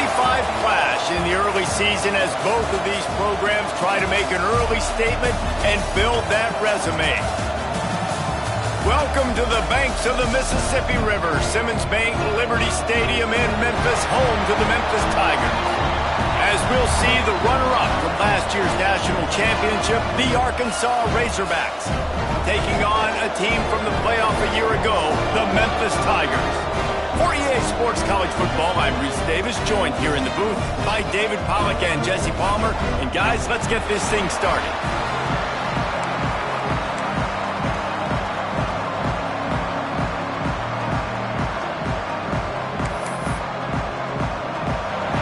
clash in the early season as both of these programs try to make an early statement and build that resume. Welcome to the banks of the Mississippi River, Simmons Bank Liberty Stadium in Memphis, home to the Memphis Tigers. As we'll see the runner-up from last year's national championship, the Arkansas Razorbacks, taking on a team from the playoff a year ago, the Memphis Tigers. For EA Sports College Football, I'm Reese Davis, joined here in the booth by David Pollack and Jesse Palmer. And guys, let's get this thing started.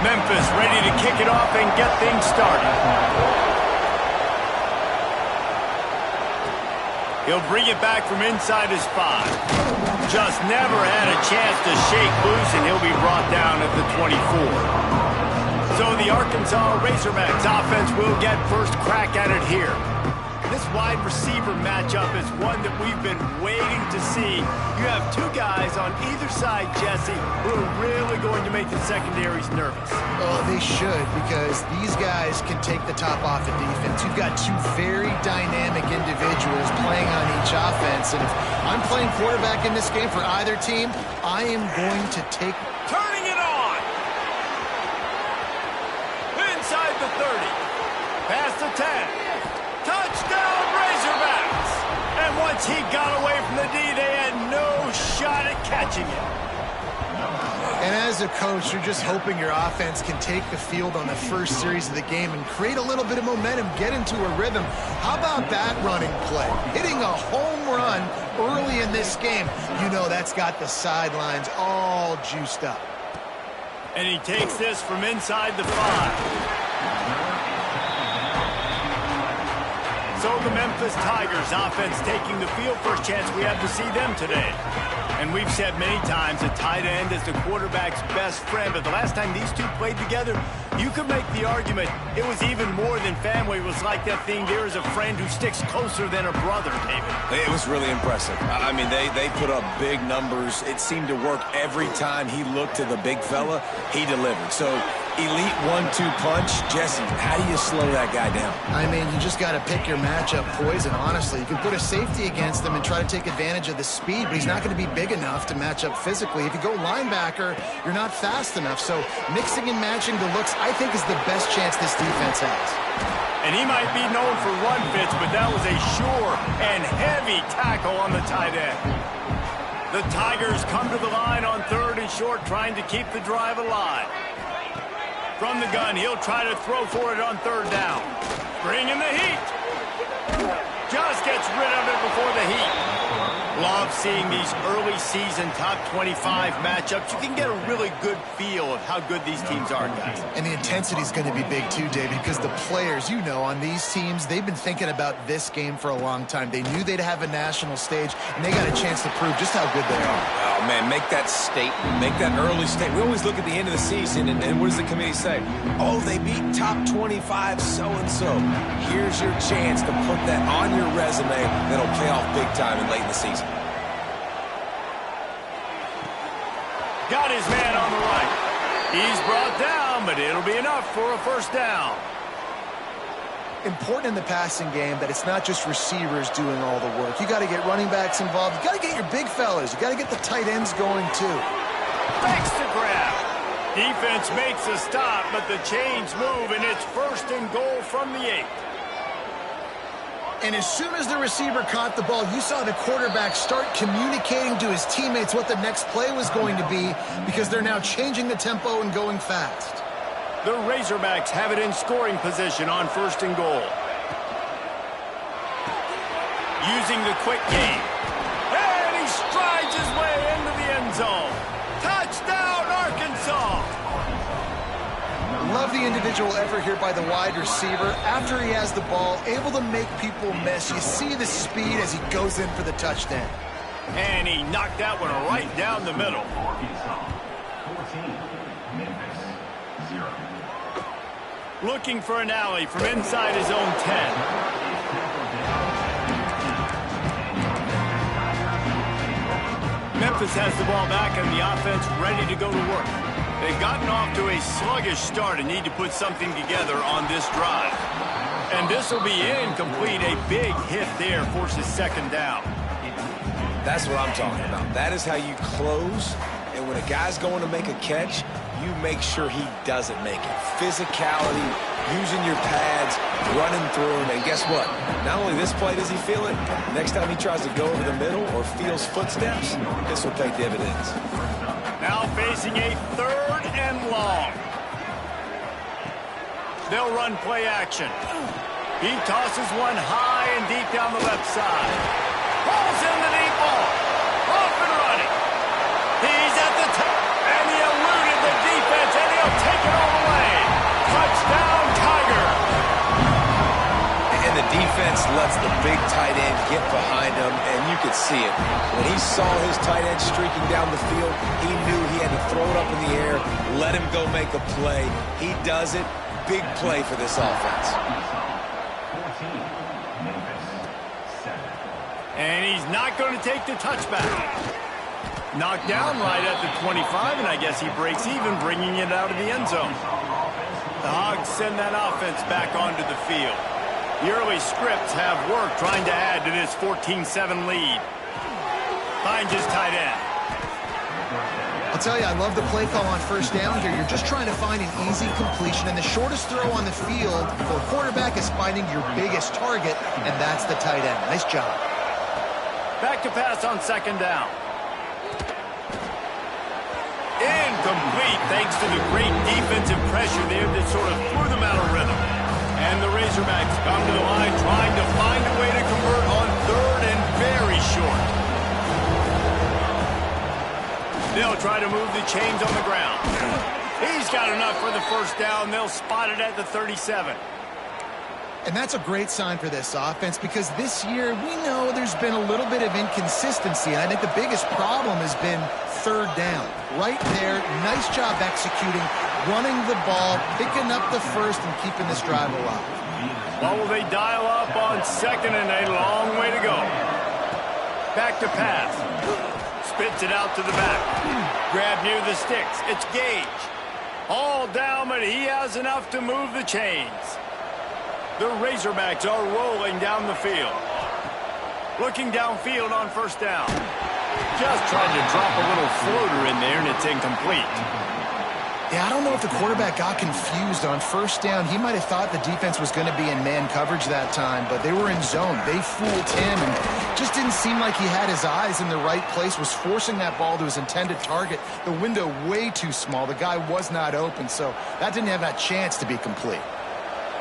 Memphis ready to kick it off and get things started. He'll bring it back from inside his 5. Just never had a chance to shake loose, and he'll be brought down at the 24. So the Arkansas Razorbacks offense will get first crack at it here. This wide receiver matchup is one that we've been waiting to see. You have two guys on either side, Jesse, who are really going to make the secondaries nervous. Oh, they should, because these guys can take the top off the defense. You've got two very dynamic individuals playing on each offense, and if I'm playing quarterback in this game for either team, I am going to take... Turning it on! Inside the 30. Past the 10. Touchdown, Razorbacks! And once he got away from the D, they had no shot at catching it. And as a coach, you're just hoping your offense can take the field on the first series of the game and create a little bit of momentum, get into a rhythm. How about that running play? Hitting a home run early in this game. You know that's got the sidelines all juiced up. And he takes this from inside the 5. So the Memphis Tigers offense taking the field. First chance we have to see them today. And we've said many times a tight end is the quarterback's best friend. But the last time these two played together, you could make the argument it was even more than family. It was like that thing, there is a friend who sticks closer than a brother, David. It was really impressive. I mean, they put up big numbers. It seemed to work every time he looked to the big fella. He delivered. So elite 1-2 punch. Jesse, how do you slow that guy down? I mean, you just got to pick your matchup poison, honestly. You can put a safety against him and try to take advantage of the speed, but he's not going to be big enough to match up physically. If you go linebacker, you're not fast enough. So mixing and matching the looks, I think, is the best chance this defense has. And he might be known for run fits, but that was a sure and heavy tackle on the tight end. The Tigers come to the line on 3rd and short, trying to keep the drive alive. From the gun, he'll try to throw for it on 3rd down. Bringing the heat. Just gets rid of it before the heat. Love seeing these early season top 25 matchups. You can get a really good feel of how good these teams are, guys. And the intensity is going to be big too, David, because the players, you know, on these teams, they've been thinking about this game for a long time. They knew they'd have a national stage, and they got a chance to prove just how good they are. Oh, man, make that statement. Make that early statement. We always look at the end of the season, and what does the committee say? Oh, they beat top 25 so-and-so. Here's your chance to put that on your resume that'll pay off big time and late in the season. Got his man on the right. He's brought down, but it'll be enough for a first down. Important in the passing game that it's not just receivers doing all the work. You got to get running backs involved. You got to get your big fellas. You got to get the tight ends going too. Fakes the grab. Defense makes a stop, but the chains move, and it's 1st and goal from the 8. And as soon as the receiver caught the ball, you saw the quarterback start communicating to his teammates what the next play was going to be, because they're now changing the tempo and going fast. The Razorbacks have it in scoring position on 1st and goal. Using the quick game. And he strides his way into the end zone. Touchdown, Arkansas! Love the individual effort here by the wide receiver. After he has the ball, able to make people miss. You see the speed as he goes in for the touchdown. And he knocked that one right down the middle. 14, Memphis, 0. Looking for an alley from inside his own 10. Memphis has the ball back and the offense ready to go to work. They've gotten off to a sluggish start and need to put something together on this drive. And this will be incomplete. A big hit there forces second down. That's what I'm talking about. That is how you close. And when a guy's going to make a catch, you make sure he doesn't make it. Physicality, using your pads, running through him. And guess what? Not only this play does he feel it, next time he tries to go over the middle or feels footsteps, this will pay dividends. Now facing a 3rd and long. They'll run play action. He tosses one high and deep down the left side. Pulls in the deep ball. Off and running. He's at the top. And he eluded the defense, and he'll take it all the way. Touchdown, Tiger. And the defense lets the big tight end get behind him, and you could see it. When he saw his tight end streaking down the field, he knew he had to throw it up in the air, let him go make a play. He does it. Big play for this offense. 14, Memphis, 7. And he's not going to take the touchback. Knocked down right at the 25, and I guess he breaks even, bringing it out of the end zone. The Hogs send that offense back onto the field. The early scripts have worked trying to add to this 14-7 lead. Finds his tight end. I'll tell you, I love the play call on first down here. You're just trying to find an easy completion, and the shortest throw on the field for a quarterback is finding your biggest target, and that's the tight end. Nice job. Back to pass on second down. Incomplete, thanks to the great defensive pressure there that sort of threw them out of rhythm. And the Razorbacks come to the line trying to find a way to convert on 3rd and very short. They'll try to move the chains on the ground. He's got enough for the first down. They'll spot it at the 37. And that's a great sign for this offense because this year we know there's been a little bit of inconsistency. And I think the biggest problem has been 3rd down. Right there, nice job executing, running the ball, picking up the first and keeping this drive alive. Well, will they dial up on 2nd and a long way to go? Back to pass. Spits it out to the back. Grab near the sticks. It's Gage. All down, but he has enough to move the chains. The Razorbacks are rolling down the field. Looking downfield on first down. Just tried to drop a little floater in there, and it's incomplete. Yeah, I don't know if the quarterback got confused on first down. He might have thought the defense was going to be in man coverage that time, but they were in zone. They fooled him, and just didn't seem like he had his eyes in the right place, was forcing that ball to his intended target. The window way too small. The guy was not open, so that didn't have that chance to be complete.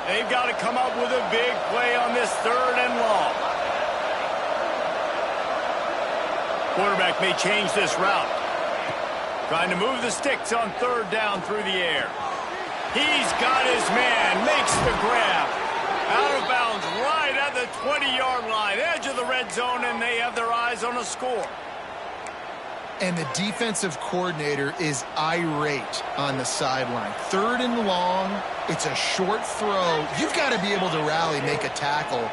They've got to come up with a big play on this 3rd and long. Quarterback may change this route. Trying to move the sticks on 3rd down through the air. He's got his man, makes the grab. Out of bounds right at the 20-yard line, edge of the red zone, and they have their eyes on a score. And the defensive coordinator is irate on the sideline. 3rd and long, it's a short throw. You've got to be able to rally, make a tackle,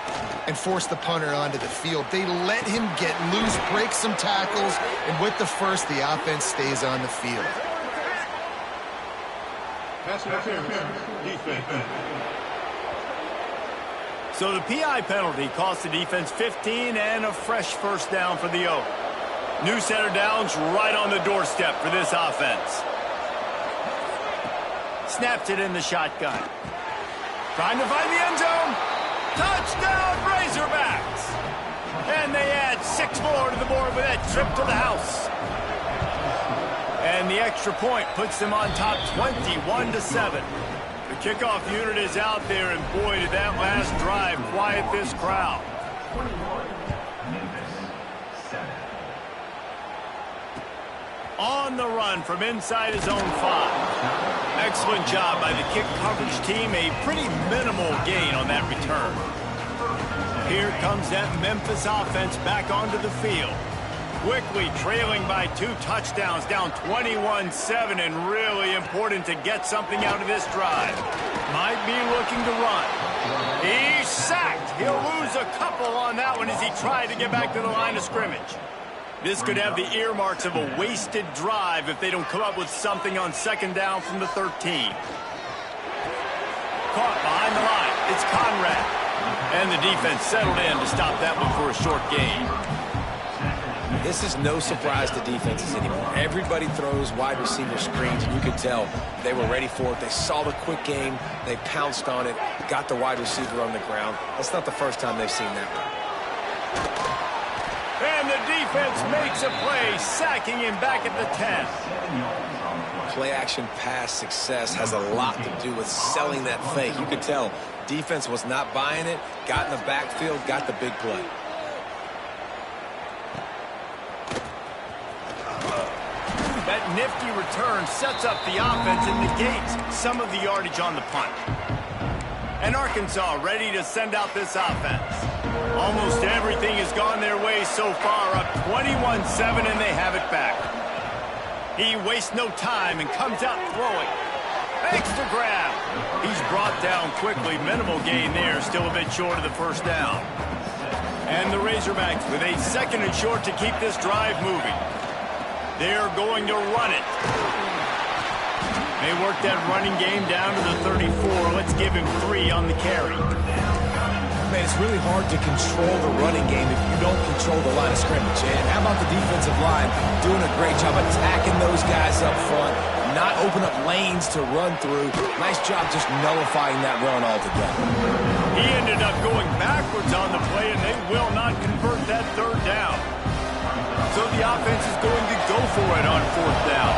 and force the punter onto the field. They let him get loose, break some tackles, and with the first, the offense stays on the field. So the PI penalty cost the defense 15 and a fresh first down for the Oak. New set of downs right on the doorstep for this offense. Snaps it in the shotgun. Trying to find the end zone. Touchdown, Razorbacks! And they add 6 more to the board with that trip to the house. And the extra point puts them on top 21-7. The kickoff unit is out there, and boy, did that last drive quiet this crowd. On the run from inside his own 5. Excellent job by the kick coverage team. A pretty minimal gain on that return. Here comes that Memphis offense back onto the field. Quickly trailing by 2 touchdowns, down 21-7, and really important to get something out of this drive. Might be looking to run. He's sacked. He'll lose a couple on that one as he tried to get back to the line of scrimmage. This could have the earmarks of a wasted drive if they don't come up with something on second down from the 13. Caught behind the line. It's Conrad. And the defense settled in to stop that one for a short gain. This is no surprise to defenses anymore. Everybody throws wide receiver screens, and you can tell they were ready for it. They saw the quick game. They pounced on it, got the wide receiver on the ground. That's not the first time they've seen that one. And the defense makes a play, sacking him back at the 10. Play-action pass success has a lot to do with selling that fake. You could tell defense was not buying it, got in the backfield, got the big play. That nifty return sets up the offense and negates some of the yardage on the punt. And Arkansas ready to send out this offense. Almost everything has gone their way so far, up 21-7, and they have it back. He wastes no time and comes out throwing. Makes the grab. He's brought down quickly. Minimal gain there, still a bit short of the first down. And the Razorbacks with a second and short to keep this drive moving. They're going to run it. They work that running game down to the 34. Let's give him 3 on the carry. Man, it's really hard to control the running game if you don't control the line of scrimmage. And how about the defensive line doing a great job attacking those guys up front, not open up lanes to run through. Nice job just nullifying that run altogether. He ended up going backwards on the play, and they will not convert that third down. So the offense is going to go for it on fourth down.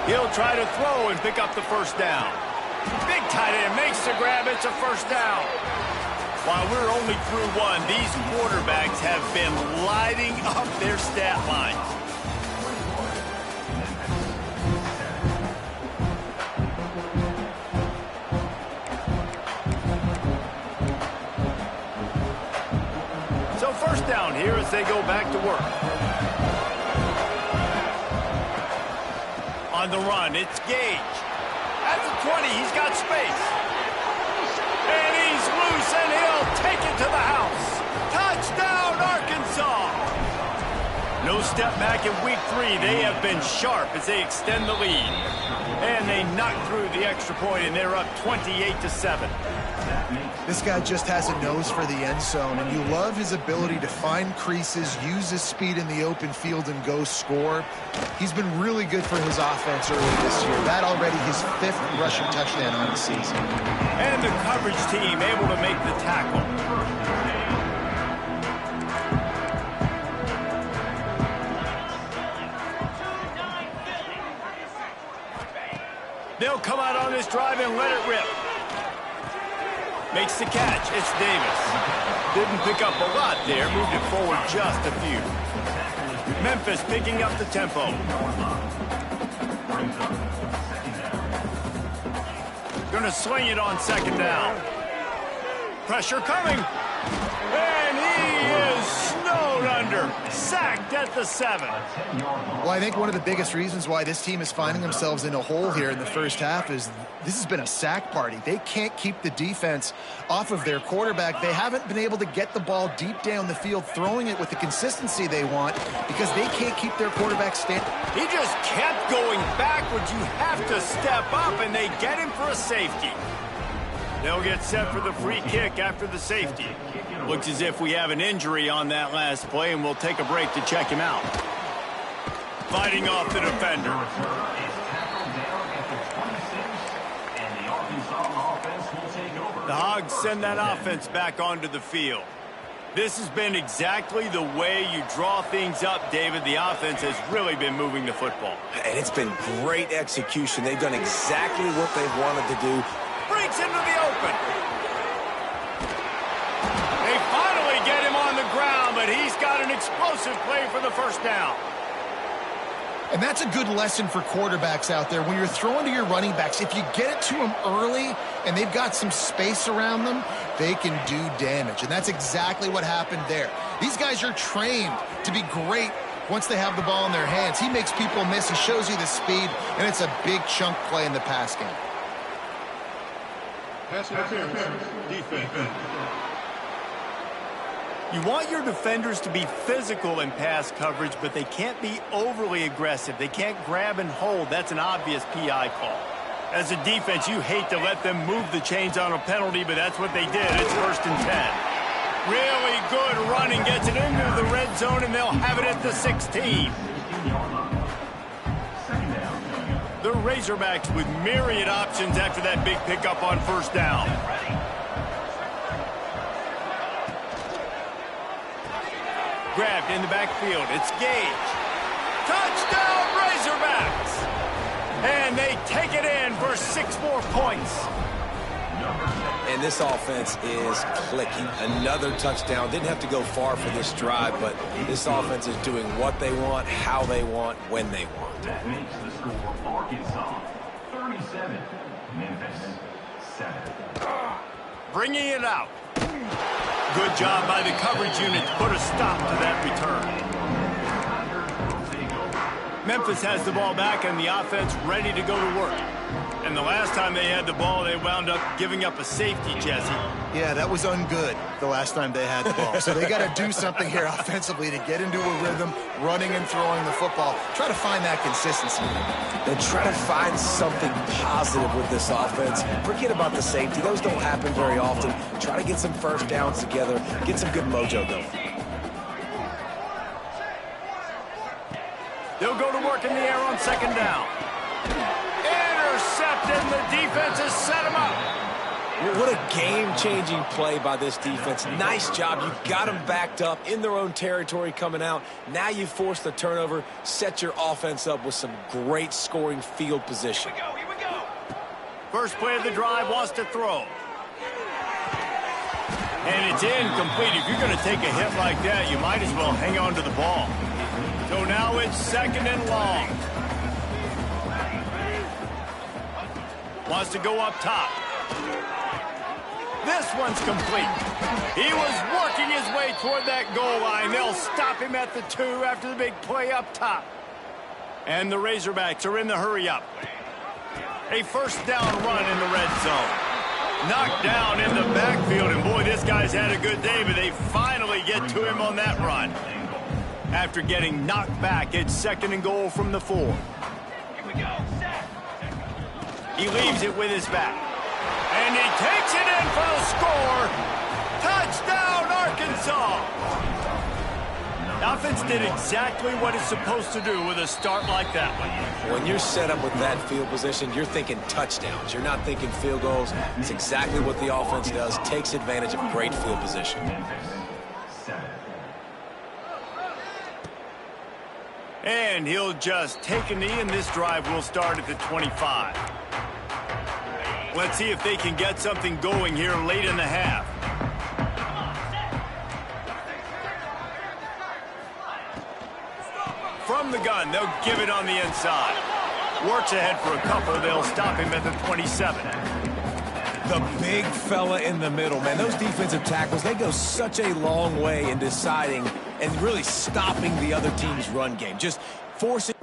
He'll try to throw and pick up the first down. Big tight end makes the grab. It's a first down. While we're only through one, these quarterbacks have been lighting up their stat lines. So first down here as they go back to work. On the run, it's Gage. At the 20, he's got space. And he's loose, and he'll take it to the house. Touchdown, Arkansas! No step back in week 3. They have been sharp as they extend the lead. And they knock through the extra point, and they're up 28-7. This guy just has a nose for the end zone, and you love his ability to find creases, use his speed in the open field, and go score. He's been really good for his offense early this year. That already his 5th rushing touchdown on the season. And the coverage team able to make the tackle. They'll come out on this drive and let it rip. Makes the catch. It's Davis. Didn't pick up a lot there. Moved it forward just a few. Memphis picking up the tempo. Gonna swing it on second down. Pressure coming. And he is snowed under. Sacked at the 7. Well, I think one of the biggest reasons why this team is finding themselves in a hole here in the first half is this has been a sack party. They can't keep the defense off of their quarterback. They haven't been able to get the ball deep down the field, throwing it with the consistency they want because they can't keep their quarterback standing. He just kept going backwards. You have to step up, and they get him for a safety. They'll get set for the free kick after the safety. Looks as if we have an injury on that last play, and we'll take a break to check him out. Fighting off the defender. The Hogs send that offense back onto the field. This has been exactly the way you draw things up, David. The offense has really been moving the football. And it's been great execution. They've done exactly what they've wanted to do. Breaks into the open. They finally get him on the ground, but he's got an explosive play for the first down. And that's a good lesson for quarterbacks out there. When you're throwing to your running backs, if you get it to them early and they've got some space around them, they can do damage. And that's exactly what happened there. These guys are trained to be great once they have the ball in their hands. He makes people miss. He shows you the speed, and it's a big chunk play in the pass game. Pass interference, defense. You want your defenders to be physical in pass coverage, but they can't be overly aggressive. They can't grab and hold. That's an obvious PI call. As a defense, you hate to let them move the chains on a penalty, but that's what they did. It's 1st and 10. Really good running, gets it into the red zone, and they'll have it at the 16. The Razorbacks with myriad options after that big pickup on 1st down. Grabbed in the backfield. It's Gage. Touchdown, Razorbacks! And they take it in for 6 more points. And this offense is clicking. Another touchdown. Didn't have to go far for this drive, but this offense is doing what they want, how they want, when they want. That makes the score Arkansas 37, Memphis 7. Bringing it out. Good job by the coverage unit to put a stop to that return. Memphis has the ball back and the offense ready to go to work. And the last time they had the ball, they wound up giving up a safety, Jesse. Yeah, that was ungood the last time they had the ball. So they got to do something here offensively to get into a rhythm, running and throwing the football. Try to find that consistency. Then try to find something positive with this offense. Forget about the safety. Those don't happen very often. Try to get some 1st downs together, get some good mojo going. They'll go to work in the air on 2nd down. Intercepted, and the defense has set him up. What a game-changing play by this defense. Nice job. You got them backed up in their own territory coming out. Now you force the turnover, set your offense up with some great scoring field position. Here we go. First play of the drive, wants to throw. And it's incomplete. If you're going to take a hit like that, you might as well hang on to the ball. So now it's 2nd and long. Wants to go up top. This one's complete. He was working his way toward that goal line. They'll stop him at the 2 after the big play up top. And the Razorbacks are in the hurry-up. A 1st down run in the red zone. Knocked down in the backfield, and boy, this guy's had a good day, but they finally get to him on that run. After getting knocked back, it's 2nd and goal from the 4. Here we go. He leaves it with his back. And he takes it in for the score. Touchdown, Arkansas! The offense did exactly what it's supposed to do with a start like that one. When you're set up with that field position, you're thinking touchdowns. You're not thinking field goals. It's exactly what the offense does. Takes advantage of great field position. And he'll just take a knee, and this drive will start at the 25. Let's see if they can get something going here late in the half. From the gun, they'll give it on the inside. Works ahead for a couple. They'll stop him at the 27. The big fella in the middle, man. Those defensive tackles, they go such a long way in deciding and really stopping the other team's run game. Just forcing.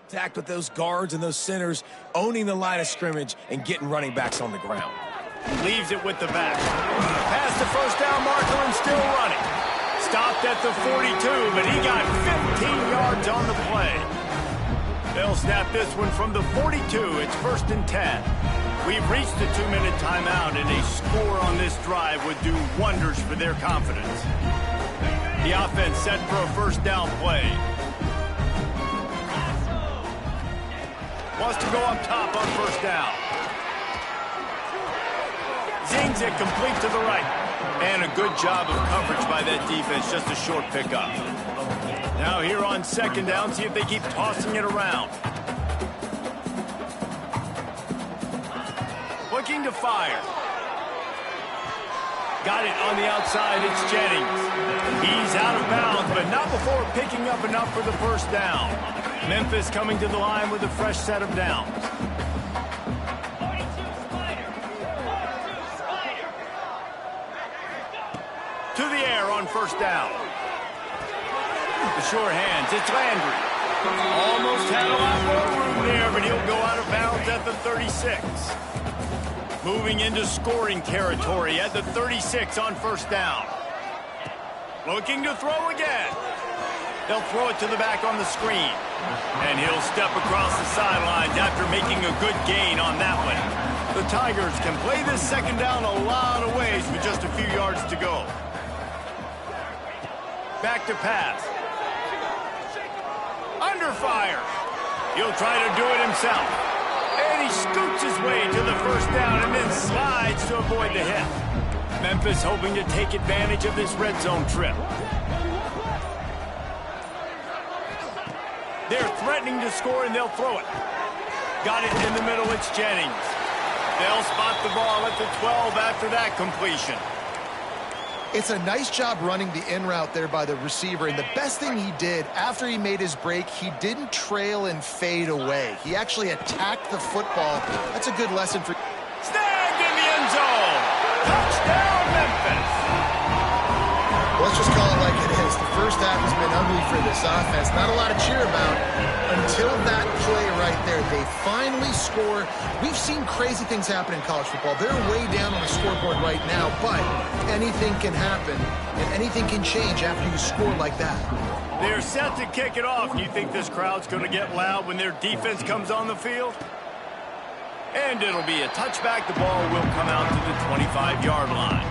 Attacked with those guards and those centers, owning the line of scrimmage and getting running backs on the ground. Leaves it with the back. Past the first down marker and still running. Stopped at the 42, but he got 15 yards on the play. They'll snap this one from the 42. It's 1st and 10. We've reached the 2-minute timeout, and a score on this drive would do wonders for their confidence. The offense set for a first down play. Wants to go up top on first down. Zings it complete to the right. And a good job of coverage by that defense, just a short pickup. Now here on 2nd down, see if they keep tossing it around. Looking to fire. Got it on the outside, it's Jennings. He's out of bounds, but not before picking up enough for the first down. Memphis coming to the line with a fresh set of downs. To the air on first down. The sure hands, it's Landry. Almost had a lot more room there, but he'll go out of bounds at the 36. Moving into scoring territory at the 36 on first down. Looking to throw again. They'll throw it to the back on the screen. And he'll step across the sidelines after making a good gain on that one. The Tigers can play this 2nd down a lot of ways with just a few yards to go. Back to pass. Under fire. He'll try to do it himself. And he scoots his way to the first down and then slides to avoid the hit. Memphis hoping to take advantage of this red zone trip. They're threatening to score, and they'll throw it. Got it in the middle, it's Jennings. They'll spot the ball at the 12 after that completion. It's a nice job running the in route there by the receiver, and the best thing he did after he made his break, he didn't trail and fade away. He actually attacked the football. That's a good lesson for... Snagged in the end zone! Touchdown, Memphis! Let's just call it like it is. The first half has been ugly for this offense. Not a lot to cheer about until that play right there. They finally score. We've seen crazy things happen in college football. They're way down on the scoreboard right now, but anything can happen, and anything can change after you score like that. They're set to kick it off. Do you think this crowd's going to get loud when their defense comes on the field? And it'll be a touchback. The ball will come out to the 25-yard line.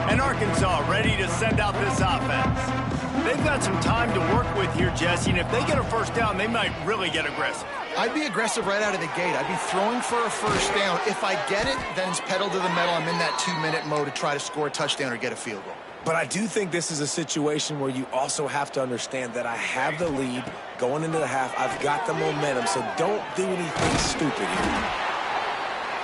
And Arkansas ready to send out this offense. They've got some time to work with here, Jesse, and if they get a first down, they might really get aggressive. I'd be aggressive right out of the gate. I'd be throwing for a first down. If I get it, then it's pedal to the metal. I'm in that 2-minute mode to try to score a touchdown or get a field goal. But I do think this is a situation where you also have to understand that I have the lead going into the half. I've got the momentum, so don't do anything stupid here.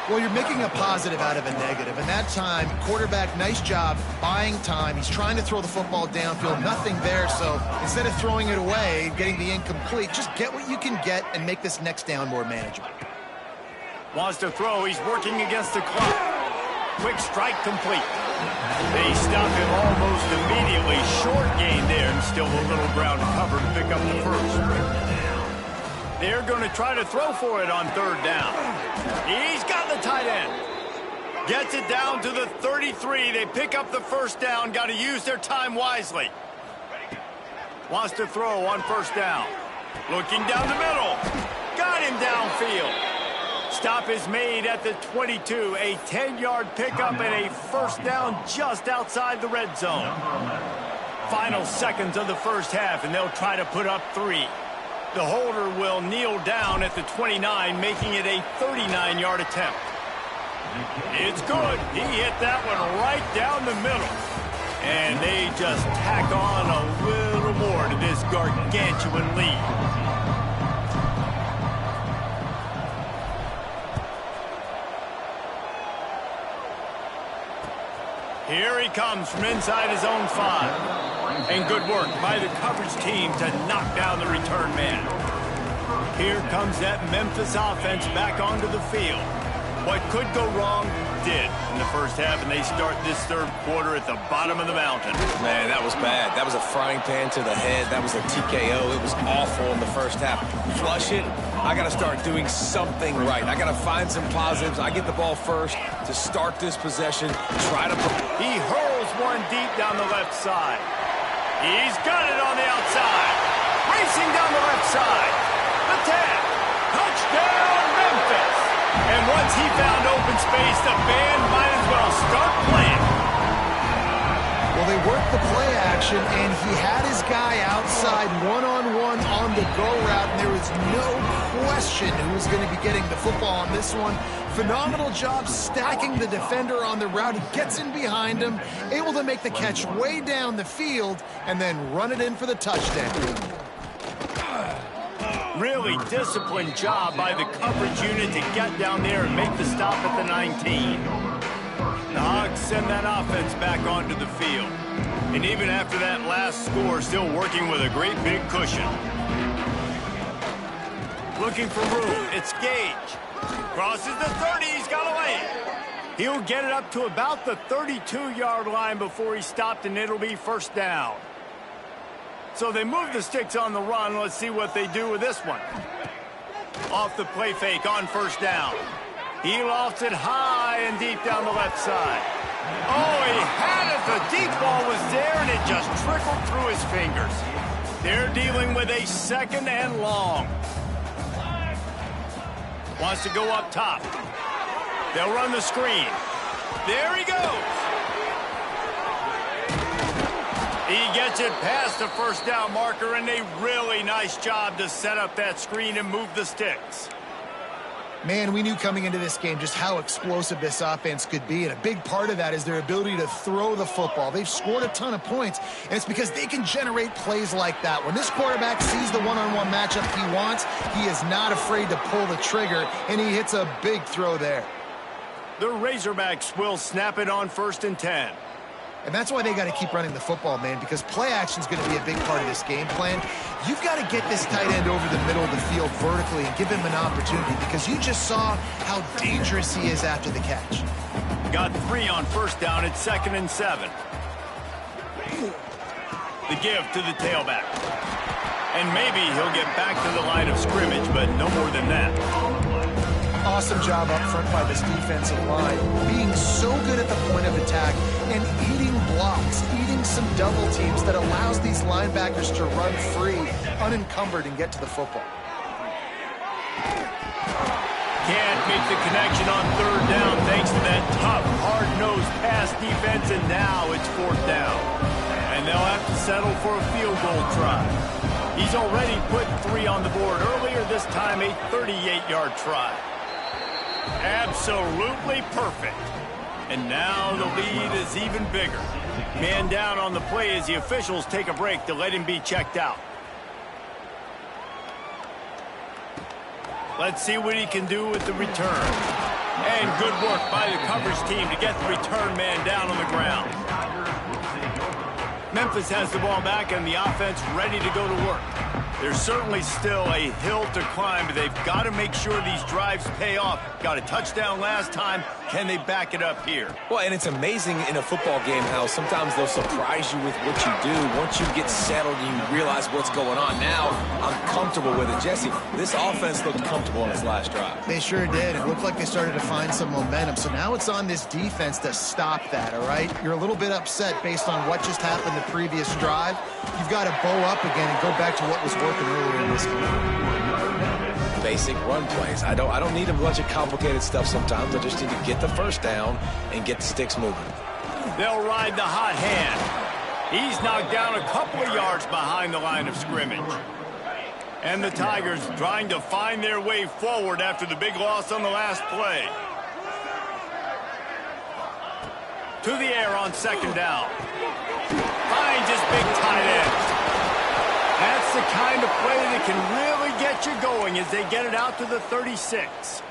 Well, you're making a positive out of a negative. And that time, quarterback, nice job buying time. He's trying to throw the football downfield. Nothing there, so instead of throwing it away, getting the incomplete, just get what you can get and make this next down more manageable. Wants to throw. He's working against the clock. Quick strike complete. They stop him almost immediately. Short gain there, and still a little ground cover to pick up the first. They're going to try to throw for it on 3rd down. He's got the tight end. Gets it down to the 33. They pick up the first down. Got to use their time wisely. Wants to throw on first down. Looking down the middle. Got him downfield. Stop is made at the 22. A 10-yard pickup and a first down just outside the red zone. Final seconds of the first half, and they'll try to put up 3. The holder will kneel down at the 29, making it a 39-yard attempt. It's good. He hit that one right down the middle. And they just tack on a little more to this gargantuan lead. Here he comes from inside his own 5. And good work by the coverage team to knock down the return man. Here comes that Memphis offense back onto the field. What could go wrong did in the first half, and they start this third quarter at the bottom of the mountain. Man, that was bad. That was a frying pan to the head. That was a TKO. It was awful in the first half. Flush it. I got to start doing something right. I got to find some positives. I get the ball first to start this possession. Try to... He hurls one deep down the left side. He's got it on the outside. Racing down the left side. The 10. Touchdown, Memphis. And once he found open space, the band might as well start playing. Well, they worked the play action, and he had his guy outside one-on-one on the go route, and there was no question who was going to be getting the football on this one. Phenomenal job stacking the defender on the route. He gets in behind him, able to make the catch way down the field, and then run it in for the touchdown. Really disciplined job by the coverage unit to get down there and make the stop at the 19. The Hogs send that offense back onto the field. And even after that last score, still working with a great big cushion. Looking for room. It's Gage. Crosses the 30. He's got a lane. He'll get it up to about the 32-yard line before he stopped, and it'll be first down. So they move the sticks on the run. Let's see what they do with this one. Off the play fake on first down. He lofts it high and deep down the left side. Oh, he had it. The deep ball was there, and it just trickled through his fingers. They're dealing with a second and long. Wants to go up top. They'll run the screen. There he goes. He gets it past the first down marker, and a really nice job to set up that screen and move the sticks. Man, we knew coming into this game just how explosive this offense could be, and a big part of that is their ability to throw the football. They've scored a ton of points, and it's because they can generate plays like that. When this quarterback sees the one-on-one matchup he wants, he is not afraid to pull the trigger, and he hits a big throw there. The Razorbacks will snap it on 1st and 10. And that's why they got to keep running the football, man, because play action is going to be a big part of this game plan. You've got to get this tight end over the middle of the field vertically and give him an opportunity, because you just saw how dangerous he is after the catch. Got 3 on first down at 2nd and 7. The give to the tailback. And maybe he'll get back to the line of scrimmage, but no more than that. Awesome job up front by this defensive line, being so good at the point of attack and eating blocks, eating some double teams that allows these linebackers to run free, unencumbered, and get to the football. Can't make the connection on 3rd down thanks to that tough, hard-nosed pass defense, and now it's 4th down. And they'll have to settle for a field goal try. He's already put 3 on the board earlier, this time a 38-yard try. Absolutely perfect. And now the lead is even bigger. Man down on the play as the officials take a break to let him be checked out. Let's see what he can do with the return. And good work by the coverage team to get the return man down on the ground. Memphis has the ball back and the offense ready to go to work. There's certainly still a hill to climb, but they've got to make sure these drives pay off. Got a touchdown last time. Can they back it up here? Well, and it's amazing in a football game how sometimes they'll surprise you with what you do. Once you get settled and you realize what's going on, now I'm comfortable with it. Jesse, this offense looked comfortable on this last drive. They sure did. It looked like they started to find some momentum. So now it's on this defense to stop that, all right? You're a little bit upset based on what just happened the previous drive. You've got to bow up again and go back to what was working earlier in this game. Basic run plays. I don't need a bunch of complicated stuff sometimes. I just need to get the first down and get the sticks moving. They'll ride the hot hand. He's knocked down a couple of yards behind the line of scrimmage. And the Tigers trying to find their way forward after the big loss on the last play. To the air on 2nd down. Finds his big tight end. That's the kind of play that can really get you going as they get it out to the 36.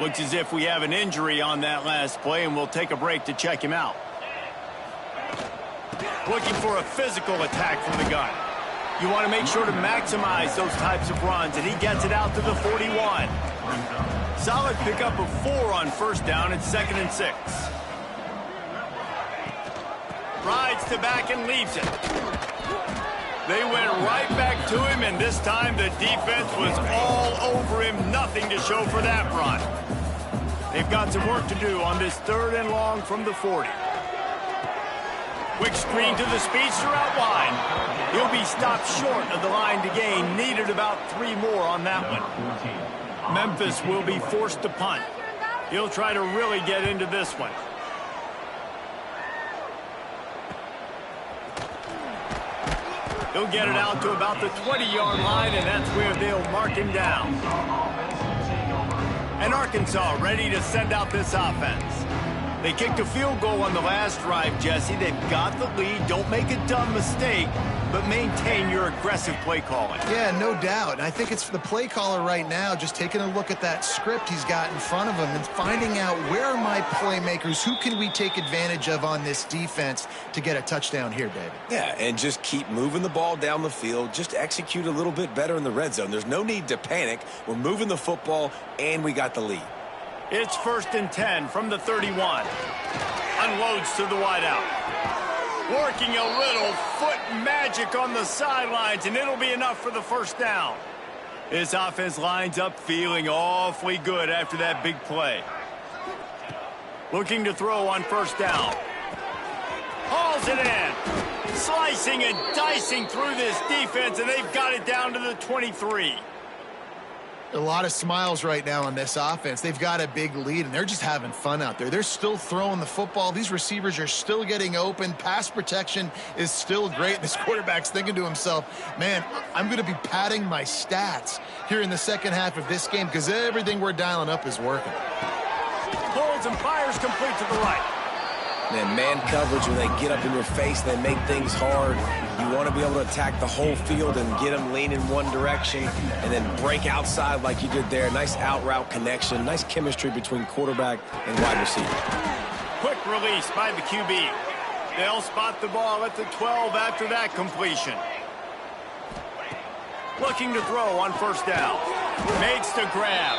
Looks as if we have an injury on that last play, and we'll take a break to check him out. Looking for a physical attack from the gun. You want to make sure to maximize those types of runs, and he gets it out to the 41. Solid pickup of 4 on first down. It's 2nd and 6. Rides to back and leaves it. They went right back to him, and this time the defense was all over him. Nothing to show for that run. They've got some work to do on this 3rd and long from the 40. Quick screen to the speedster out wide. He'll be stopped short of the line to gain. Needed about 3 more on that one. Memphis will be forced to punt. He'll try to really get into this one. He'll get it out to about the 20-yard line, and that's where they'll mark him down. And Arkansas ready to send out this offense. They kicked a field goal on the last drive, Jesse. They've got the lead. Don't make a dumb mistake, but maintain your aggressive play calling. Yeah, no doubt. And I think it's the play caller right now just taking a look at that script he's got in front of him and finding out where are my playmakers, who can we take advantage of on this defense to get a touchdown here, David. Yeah, and just keep moving the ball down the field. Just execute a little bit better in the red zone. There's no need to panic. We're moving the football, and we got the lead. It's 1st and 10 from the 31. Unloads to the wideout. Working a little foot magic on the sidelines, and it'll be enough for the 1st down. This offense lines up feeling awfully good after that big play. Looking to throw on 1st down. Hauls it in. Slicing and dicing through this defense, and they've got it down to the 23. A lot of smiles right now on this offense. They've got a big lead, and they're just having fun out there. They're still throwing the football. These receivers are still getting open. Pass protection is still great. This quarterback's thinking to himself, man, I'm going to be padding my stats here in the second half of this game because everything we're dialing up is working. Pulls and fires complete to the right. Man coverage, when they get up in your face, they make things hard. You want to be able to attack the whole field and get them lean in one direction and then break outside like you did there. Nice out route connection, nice chemistry between quarterback and wide receiver. Quick release by the QB. They'll spot the ball at the 12 after that completion. Looking to throw on 1st down. Makes the grab.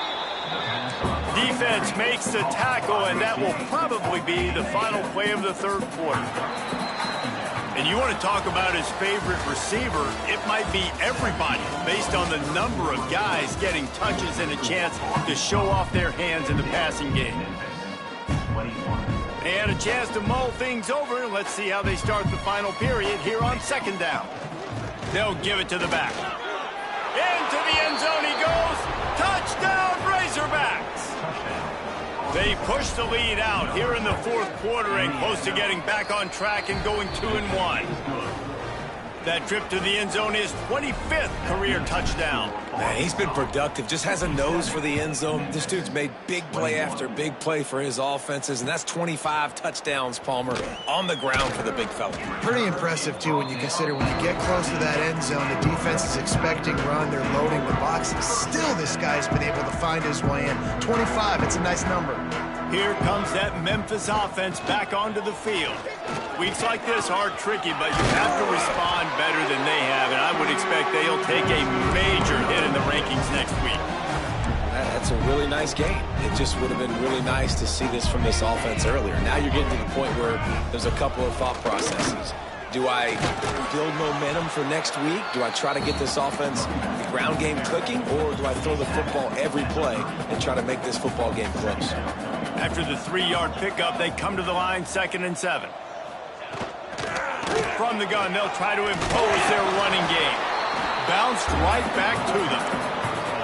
Defense makes the tackle, and that will probably be the final play of the 3rd quarter. And you want to talk about his favorite receiver, it might be everybody based on the number of guys getting touches and a chance to show off their hands in the passing game. They had a chance to mull things over. Let's see how they start the final period here on 2nd down. They'll give it to the back. Into the end zone he goes. Touchdown, Razorbacks! They push the lead out here in the 4th quarter and close to getting back on track and going 2-1. That trip to the end zone is 25th career touchdown. Man, he's been productive, just has a nose for the end zone. This dude's made big play after big play for his offenses, and that's 25 touchdowns, Palmer, on the ground for the big fella. Pretty impressive, too, when you consider when you get close to that end zone, the defense is expecting run, they're loading the box, and still this guy's been able to find his way in. 25, it's a nice number. Here comes that Memphis offense back onto the field. Weeks like this are tricky, but you have to respond better than they have, and I would expect they'll take a major hit in the rankings next week. That's a really nice game. It just would have been really nice to see this from this offense earlier. Now you're getting to the point where there's a couple of thought processes. Do I build momentum for next week? Do I try to get this offense, the ground game cooking, or do I throw the football every play and try to make this football game close? After the 3-yard pickup, they come to the line 2nd and 7. From the gun, they'll try to impose their running game. Bounced right back to them.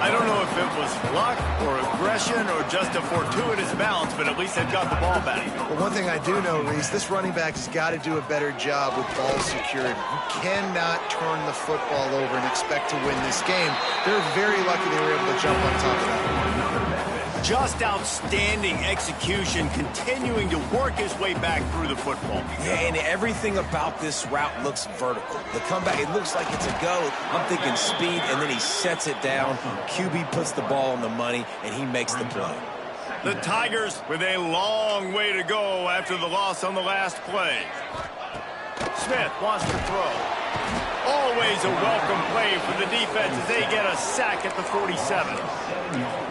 I don't know if it was luck or aggression or just a fortuitous bounce, but at least they've got the ball back. Well, one thing I do know, Reese, this running back has got to do a better job with ball security. You cannot turn the football over and expect to win this game. They're very lucky they were able to jump on top of that. Just outstanding execution, continuing to work his way back through the football. Yeah, and everything about this route looks vertical. The comeback, it looks like it's a go. I'm thinking speed, and then he sets it down. QB puts the ball on the money, and he makes the play. The Tigers with a long way to go after the loss on the last play. Smith wants to throw. Always a welcome play for the defense as they get a sack at the 47.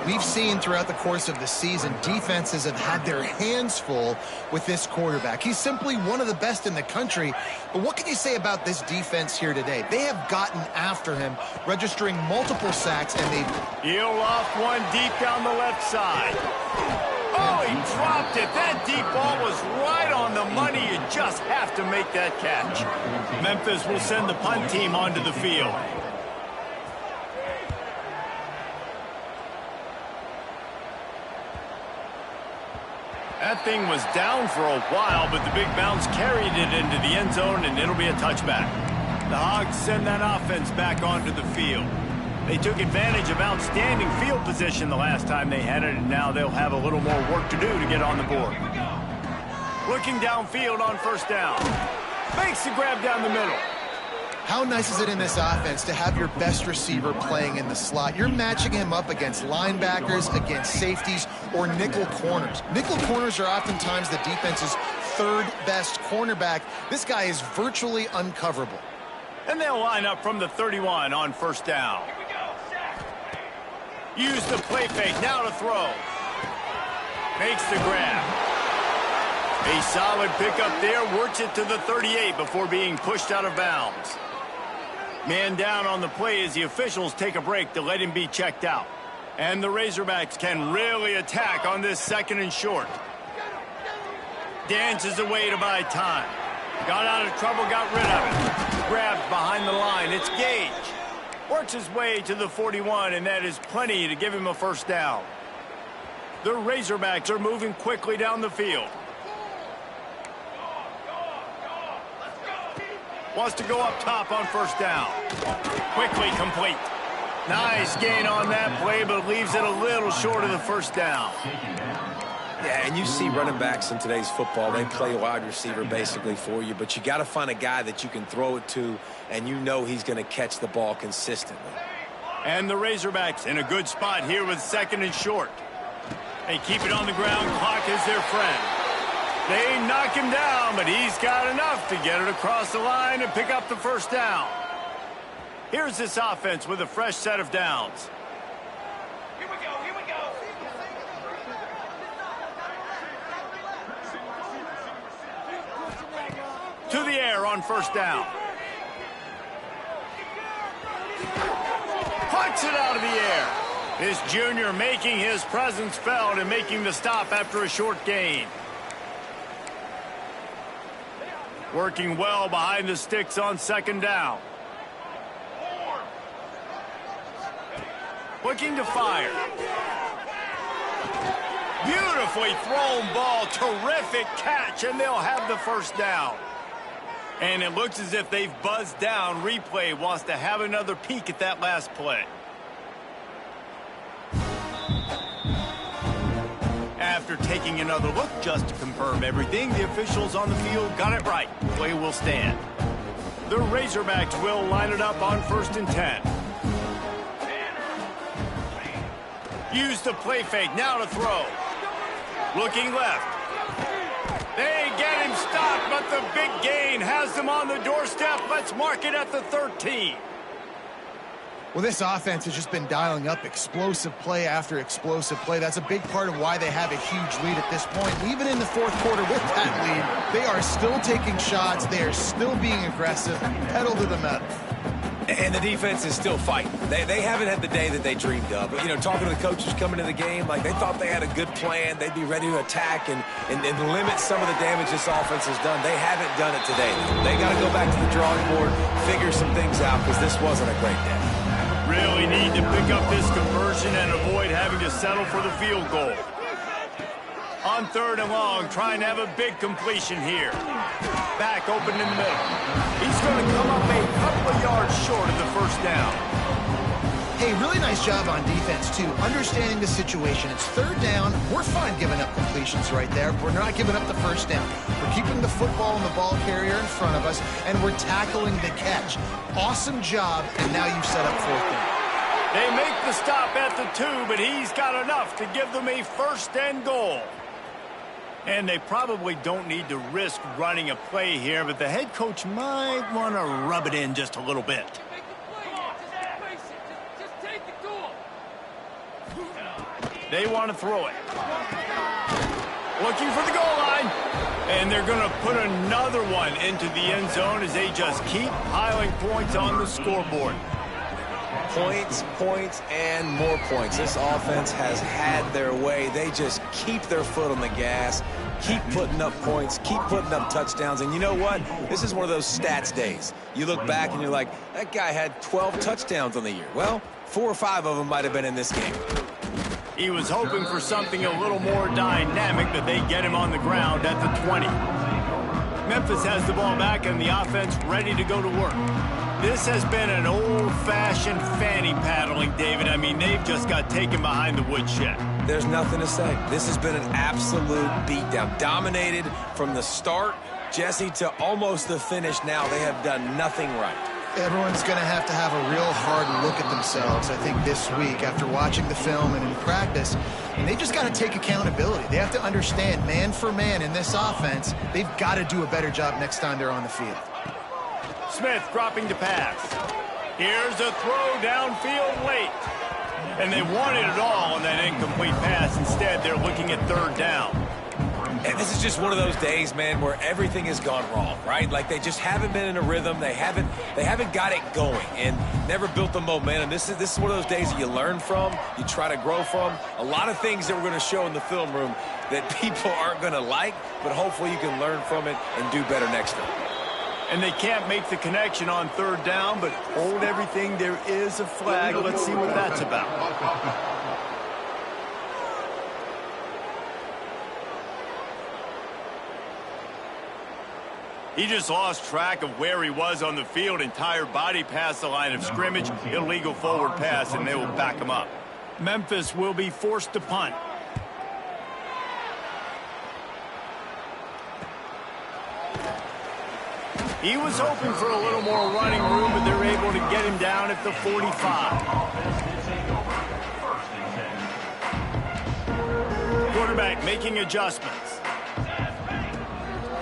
We've seen throughout the course of the season, defenses have had their hands full with this quarterback. He's simply one of the best in the country. But what can you say about this defense here today? They have gotten after him, registering multiple sacks, and they've... He'll loft one deep down the left side. Oh, he dropped it. That deep ball was right on the money. You just have to make that catch. Memphis will send the punt team onto the field. That thing was down for a while, but the big bounce carried it into the end zone, and it'll be a touchback. The Hogs send that offense back onto the field. They took advantage of outstanding field position the last time they had it, and now they'll have a little more work to do to get on the board. Looking downfield on first down. Makes the grab down the middle. How nice is it in this offense to have your best receiver playing in the slot? You're matching him up against linebackers, against safeties, or nickel corners. Nickel corners are oftentimes the defense's third best cornerback. This guy is virtually uncoverable. And they'll line up from the 31 on first down. Use the play fake, now to throw. Makes the grab. A solid pickup there, works it to the 38 before being pushed out of bounds. Man down on the play as the officials take a break to let him be checked out. And the Razorbacks can really attack on this second and short. Dances away to buy time. Got out of trouble, got rid of it. Grabbed behind the line, it's Gage. Works his way to the 41, and that is plenty to give him a first down. The Razorbacks are moving quickly down the field. Wants to go up top on first down. Quickly complete. Nice gain on that play, but leaves it a little short of the first down. Yeah, and you see running backs in today's football, they play wide receiver basically for you, but you got to find a guy that you can throw it to, and you know he's going to catch the ball consistently. And the Razorbacks in a good spot here with second and short. They keep it on the ground. Clock is their friend. They knock him down, but he's got enough to get it across the line and pick up the first down. Here's this offense with a fresh set of downs. Here we go, here we go. To the air on first down. Puts it out of the air. This junior making his presence felt and making the stop after a short gain. Working well behind the sticks on second down. Looking to fire. Beautifully thrown ball. Terrific catch, and they'll have the first down. And it looks as if they've buzzed down. Replay wants to have another peek at that last play. After taking another look just to confirm everything, the officials on the field got it right. Play will stand. The Razorbacks will line it up on first and 10. Use the play fake, now to throw. Looking left. They get him stopped, but the big gain has them on the doorstep. Let's mark it at the 13. Well, this offense has just been dialing up explosive play after explosive play. That's a big part of why they have a huge lead at this point. Even in the fourth quarter with that lead, they are still taking shots. They are still being aggressive, pedal to the metal. And the defense is still fighting. They haven't had the day that they dreamed of. But, you know, talking to the coaches coming to the game, like they thought they had a good plan. They'd be ready to attack and limit some of the damage this offense has done. They haven't done it today. They got to go back to the drawing board, figure some things out, because this wasn't a great day. Really need to pick up this conversion and avoid having to settle for the field goal. On third and long, trying to have a big completion here. Back open in the middle. He's going to come up a couple of yards short of the first down. Hey, really nice job on defense, too. Understanding the situation. It's third down. We're fine giving up completions right there. We're not giving up the first down. We're keeping the football and the ball carrier in front of us, and we're tackling the catch. Awesome job, and now you've set up fourth down. They make the stop at the 2, but he's got enough to give them a first and goal. And they probably don't need to risk running a play here, but the head coach might want to rub it in just a little bit. They want to throw it. Looking for the goal line. And they're going to put another one into the end zone as they just keep piling points on the scoreboard. Points, points, and more points. This offense has had their way. They just keep their foot on the gas, keep putting up points, keep putting up touchdowns. And you know what? This is one of those stats days. You look back and you're like, that guy had 12 touchdowns on the year. Well, 4 or 5 of them might have been in this game. He was hoping for something a little more dynamic, but they get him on the ground at the 20. Memphis has the ball back and the offense ready to go to work. This has been an old-fashioned fanny paddling, David. I mean, they've just got taken behind the woodshed. There's nothing to say. This has been an absolute beatdown. Dominated from the start, Jesse, to almost the finish now. They have done nothing right. Everyone's going to have a real hard look at themselves, I think, this week after watching the film and in practice. And they just got to take accountability. They have to understand, man for man in this offense, they've got to do a better job next time they're on the field. Smith dropping to pass. Here's a throw downfield late. And they wanted it all on that incomplete pass. Instead, they're looking at third down. And this is just one of those days, man, where everything has gone wrong, right? Like they just haven't been in a rhythm. They haven't got it going and never built the momentum. This is one of those days that you learn from, you try to grow from. A lot of things that we're going to show in the film room that people aren't going to like, but hopefully you can learn from it and do better next time. And they can't make the connection on third down, but hold everything. There is a flag. Let's see what that's about. He just lost track of where he was on the field. Entire body past the line of scrimmage. Illegal forward pass, and they will back him up. Memphis will be forced to punt. He was hoping for a little more running room, but they're able to get him down at the 45. Quarterback making adjustments.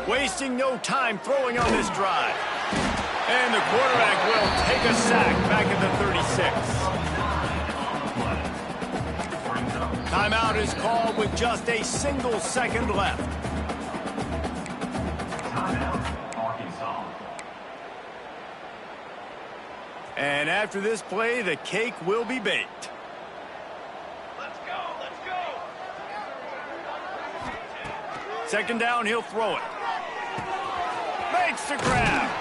Wasting no time throwing on this drive. And the quarterback will take a sack back at the 36. Timeout is called with just a single second left. And after this play, the cake will be baked. Let's go, let's go. Second down, he'll throw it. Makes the grab.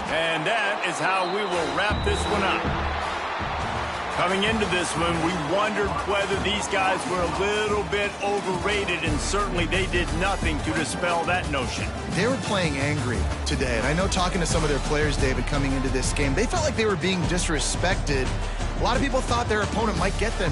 And that is how we will wrap this one up. Coming into this one, we wondered whether these guys were a little bit overrated, and certainly they did nothing to dispel that notion. They were playing angry today, and I know talking to some of their players, David, coming into this game, they felt like they were being disrespected. A lot of people thought their opponent might get them